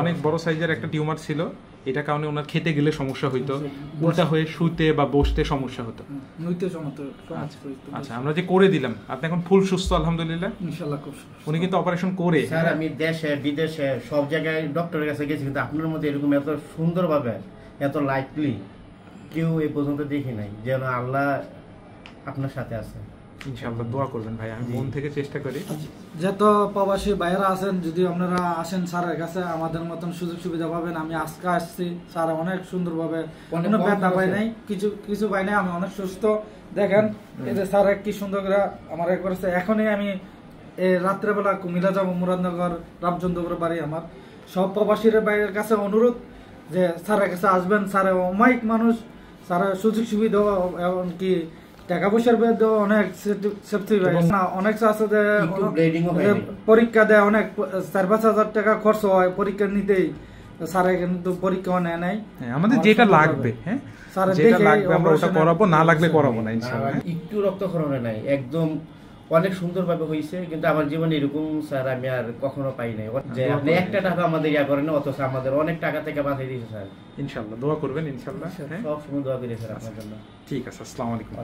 অনেক বড় সাইজের একটা টিউমার ছিল, এটা কারণে ওনার খেতে গেলে সমস্যা হইতো, উল্টা হয়ে শুতে বা বসতে সমস্যা হতো। আচ্ছা, আমরা যে করে দিলাম, আপনি এখন ফুল সুস্থ আলহামদুলিল্লাহ ইনশাআল্লাহ। খুব সুস্থ। উনি কিন্তু অপারেশন করে, স্যার আমি দেশে বিদেশে সব জায়গায় ডক্টরের কাছে গেছি, কিন্তু আপনার মধ্যে এরকম এত সুন্দরভাবে এত লাইটলি কেউ এই পর্যন্ত দেখি নাই। যেন আল্লাহ আপনার সাথে আছে, ইনশাআল্লাহ দোয়া করবেন ভাই, আমি মন থেকে চেষ্টা করি। যত প্রবাসী ভাইয়েরা আছেন, যদি আপনারা আসেন স্যারের কাছে, আমাদের মতন সুযোগ সুবিধা পাবেন। আমি আজকে আসছি, স্যার অনেক সুন্দরভাবে, কোনো ব্যথা পাই নাই, কিছু পাই নাই, আমি অনেক সুস্থ। দেখেন এই যে স্যার কি সুন্দর করে আমার করেছে। এখনই আমি রাত্রেবেলা কুমিল্লা যাবো, মুরাদনগর রামচন্দ্রপুর বাড়ি আমার। সব প্রবাসীর ভাইয়ের কাছে অনুরোধ যে স্যারের কাছে আসবেন। স্যারের অমায়িক মানুষ, স্যারের সুযোগ সুবিধা, এমনকি টাকা পয়সার বেদ অনেক অনেক আছে যে পরীক্ষা দেয়, অনেক 4-5 হাজার টাকা খরচ হয় পরীক্ষা নিতেই। স্যারে কিন্তু পরীক্ষা নেয় নাই, আমাদের যেটা লাগবে, হ্যাঁ যেটা লাগবে আমরা ওটা করাবো, না লাগলে করাবো না ইনশাআল্লাহ। একটু রক্তক্ষরণে নাই, একদম অনেক সুন্দরভাবে হয়েছে। কিন্তু আমার জীবনে এরকম স্যার আমি আর কখনো পাই নাই, যে আপনি একটা টাকা আমাদের ইয়া করেন, অথচ আমাদের অনেক টাকা থেকে বাঁচিয়ে দিয়েছে স্যার। ইনশাআল্লাহ দোয়া করবেন, ইনশাআল্লাহ সব সময় দোয়া করি স্যার আপনার জন্য। ঠিক আছে, আসসালামু আলাইকুম।